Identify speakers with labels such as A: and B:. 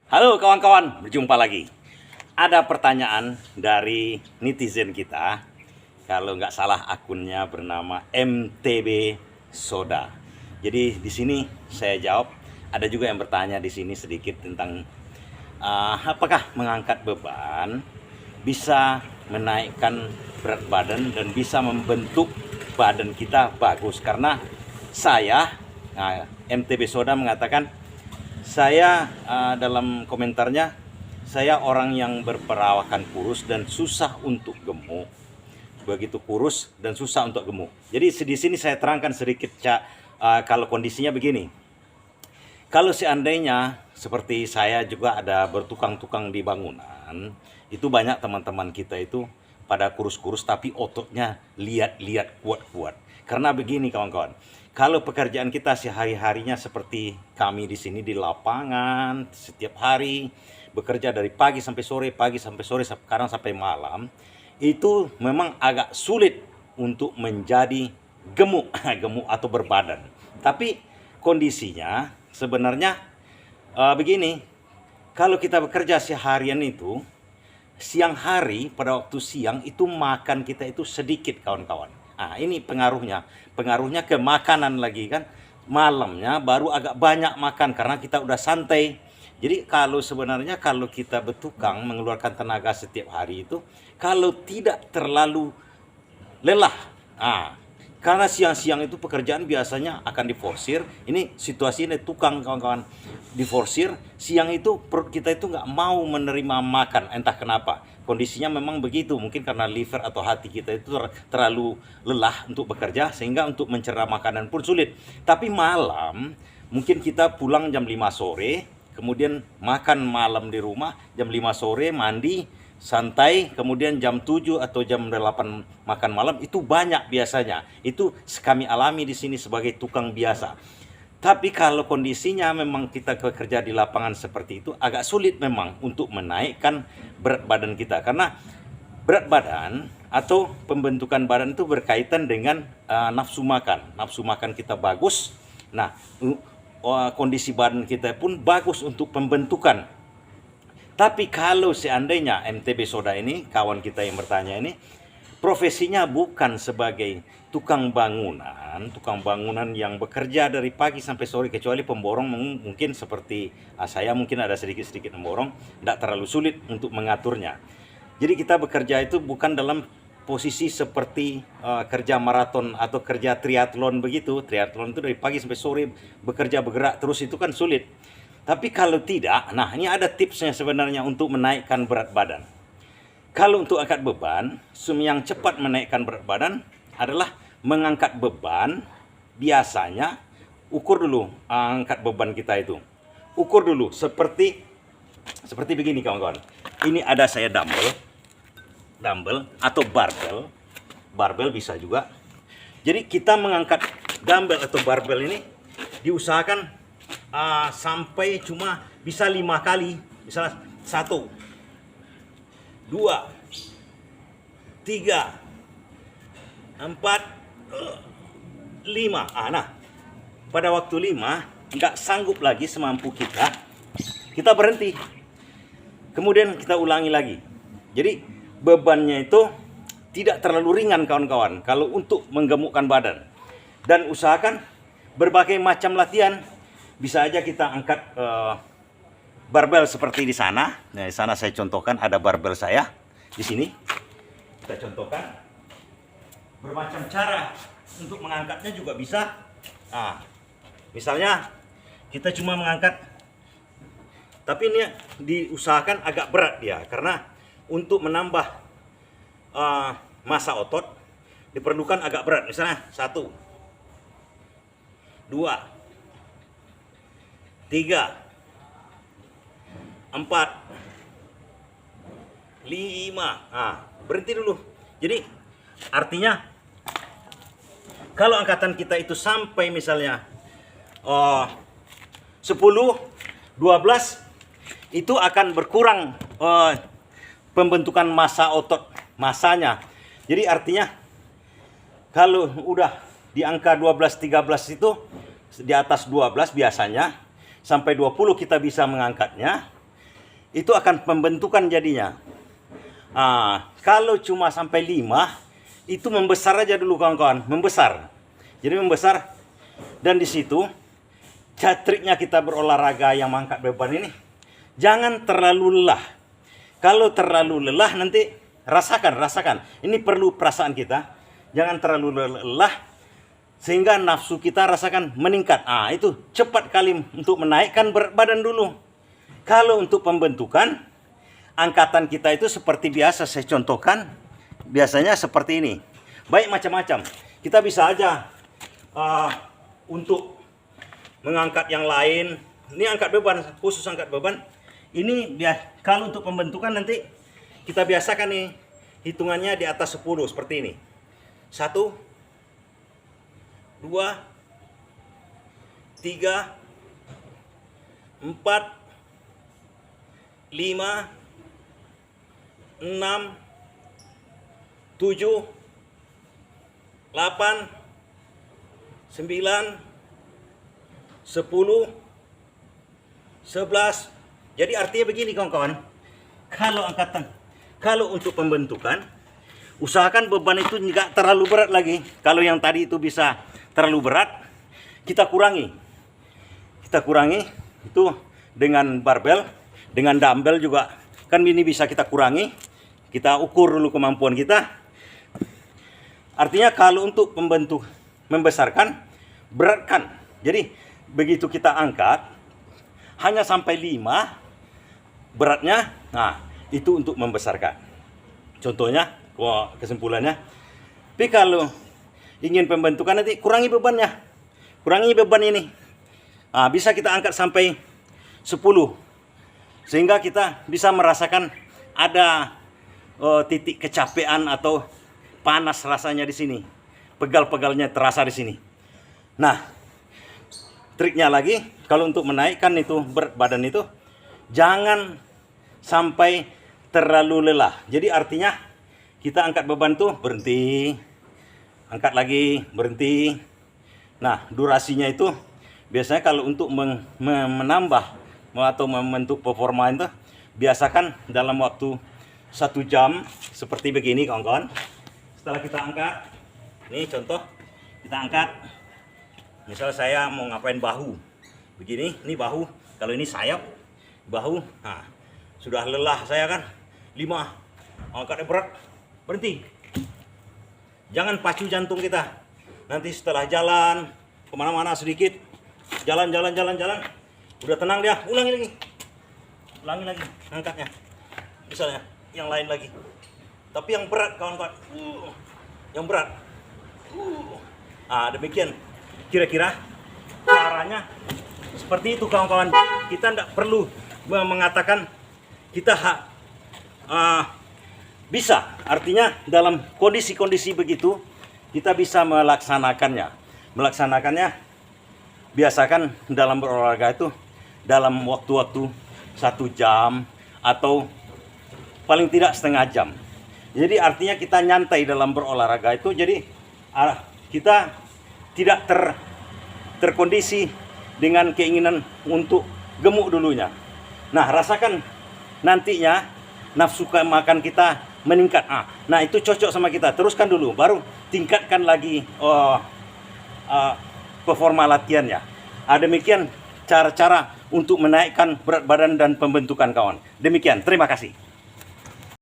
A: Halo kawan-kawan, berjumpa lagi. Ada pertanyaan dari netizen kita. Kalau nggak salah akunnya bernama MTB Soda. Jadi di sini saya jawab. Ada juga yang bertanya di sini sedikit tentang apakah mengangkat beban bisa menaikkan berat badan dan bisa membentuk badan kita bagus. Karena saya, MTB Soda mengatakan, saya dalam komentarnya, saya orang yang berperawakan kurus dan susah untuk gemuk. Begitu kurus dan susah untuk gemuk. Jadi di sini saya terangkan sedikit kalau kondisinya begini. Kalau seandainya seperti saya juga ada bertukang-tukang di bangunan, itu banyak teman-teman kita itu pada kurus-kurus tapi ototnya lihat-lihat kuat-kuat. Karena begini kawan-kawan, kalau pekerjaan kita sehari-harinya seperti kami di sini di lapangan, setiap hari bekerja dari pagi sampai sore, sekarang sampai malam, itu memang agak sulit untuk menjadi gemuk, gemuk atau berbadan. Tapi kondisinya sebenarnya begini, kalau kita bekerja seharian itu, siang hari pada waktu siang itu makan kita itu sedikit kawan-kawan. Nah, ini pengaruhnya ke makanan lagi kan. Malamnya baru agak banyak makan karena kita udah santai. Jadi sebenarnya kalau kita bertukang mengeluarkan tenaga setiap hari itu, kalau tidak terlalu lelah, karena siang-siang itu pekerjaan biasanya akan diforsir. Ini situasi ini tukang kawan-kawan, diforsir. Siang itu perut kita itu nggak mau menerima makan, entah kenapa. Kondisinya memang begitu, mungkin karena liver atau hati kita itu terlalu lelah untuk bekerja, sehingga untuk mencerna makanan pun sulit. Tapi malam, mungkin kita pulang jam 5 sore, kemudian makan malam di rumah, jam 5 sore mandi, santai, kemudian jam 7 atau jam 8 makan malam, itu banyak biasanya. Itu kami alami di sini sebagai tukang biasa. Tapi kalau kondisinya memang kita bekerja di lapangan seperti itu, agak sulit memang untuk menaikkan berat badan kita. Karena berat badan atau pembentukan badan itu berkaitan dengan nafsu makan. Nafsu makan kita bagus, nah kondisi badan kita pun bagus untuk pembentukan. Tapi kalau seandainya MTB Soda ini, kawan kita yang bertanya ini, profesinya bukan sebagai tukang bangunan yang bekerja dari pagi sampai sore, kecuali pemborong mungkin seperti saya, mungkin ada sedikit-sedikit memborong, tidak terlalu sulit untuk mengaturnya. Jadi kita bekerja itu bukan dalam posisi seperti kerja maraton atau kerja triathlon begitu. Triathlon itu dari pagi sampai sore bekerja bergerak terus, itu kan sulit. Tapi kalau tidak, nah ini ada tipsnya sebenarnya untuk menaikkan berat badan. Kalau untuk angkat beban, yang cepat menaikkan berat badan adalah mengangkat beban. Biasanya ukur dulu angkat beban kita itu. Ukur dulu seperti begini kawan-kawan. Ini ada saya dumbbell atau barbel bisa juga. Jadi kita mengangkat dumbbell atau barbel ini diusahakan sampai cuma bisa 5 kali. Misalnya 1, 2, 3, 4, 5. Nah, pada waktu 5 nggak sanggup lagi semampu kita berhenti. Kemudian kita ulangi lagi. Jadi bebannya itu tidak terlalu ringan kawan-kawan kalau untuk menggemukkan badan. Dan usahakan berbagai macam latihan. Bisa aja kita angkat barbel seperti di sana. Nah, di sana saya contohkan ada barbel saya. Di sini kita contohkan bermacam cara untuk mengangkatnya juga bisa. Nah, misalnya kita cuma mengangkat, tapi ini diusahakan agak berat dia, karena untuk menambah massa otot diperlukan agak berat. Misalnya 1, 2, 3, 4, 5. Berhenti dulu. Jadi artinya kalau angkatan kita itu sampai misalnya 10, 12, itu akan berkurang pembentukan massa otot, massanya. Jadi artinya kalau udah di angka 12, 13 itu, di atas 12 biasanya sampai 20 kita bisa mengangkatnya. itu akan pembentukan jadinya. Kalau cuma sampai 5, itu membesar aja dulu kawan-kawan, membesar. Jadi membesar, dan di situ triknya kita berolahraga yang mengangkat beban ini, jangan terlalu lelah. Kalau terlalu lelah nanti rasakan. Ini perlu perasaan kita, jangan terlalu lelah sehingga nafsu kita rasakan meningkat. Itu cepat kali untuk menaikkan berat badan dulu. Kalau untuk pembentukan, angkatan kita itu seperti biasa saya contohkan, biasanya seperti ini. Baik macam-macam. Kita bisa aja untuk mengangkat yang lain. Ini angkat beban, khusus angkat beban. Ini kalau untuk pembentukan nanti kita biasakan nih, hitungannya di atas 10 seperti ini. 1, 2, 3, 4, 5, 6, 7, 8, 9, 10, 11. Jadi artinya begini kawan-kawan, kalau untuk pembentukan, usahakan beban itu nggak terlalu berat lagi. Kalau yang tadi itu bisa terlalu berat, kita kurangi itu dengan barbel, dengan dumbbell juga. Kan ini bisa kita kurangi, kita ukur dulu kemampuan kita. Artinya kalau untuk membesarkan, beratkan. Jadi begitu kita angkat, hanya sampai 5 beratnya, itu untuk membesarkan. Contohnya, kesimpulannya. Tapi kalau ingin pembentukan nanti kurangi bebannya, kurangi beban ini. Bisa kita angkat sampai 10, sehingga kita bisa merasakan ada titik kecapean atau panas rasanya di sini, pegal-pegalnya terasa di sini. Nah, triknya lagi, kalau untuk menaikkan itu berat badan itu, jangan sampai terlalu lelah. Jadi artinya kita angkat beban tuh berhenti, angkat lagi, berhenti. Nah, durasinya itu biasanya kalau untuk menambah atau membentuk performa itu, biasakan dalam waktu 1 jam seperti begini kawan-kawan. Setelah kita angkat, ini contoh, kita angkat. Misal saya mau ngapain bahu, begini, ini bahu. Kalau ini sayap, bahu. Sudah lelah saya kan, 5, angkatnya berat, berhenti. Jangan pacu jantung kita. Nanti setelah jalan kemana-mana sedikit, jalan, udah tenang dia, ulangi lagi, angkatnya. Misalnya yang lain lagi, tapi yang berat kawan-kawan, yang berat. Demikian kira-kira caranya seperti itu kawan-kawan. Kita tidak perlu mengatakan kita bisa, artinya dalam kondisi-kondisi begitu kita bisa melaksanakannya. Biasakan dalam berolahraga itu dalam waktu-waktu 1 jam atau paling tidak setengah jam. Jadi artinya kita nyantai dalam berolahraga itu. Jadi kita tidak terkondisi dengan keinginan untuk gemuk dulunya. Nah, rasakan nantinya nafsu makan kita meningkat. Nah, itu cocok sama kita. Teruskan dulu, baru tingkatkan lagi performa latihannya. Demikian cara-cara untuk menaikkan berat badan dan pembentukan kawan. Demikian, terima kasih.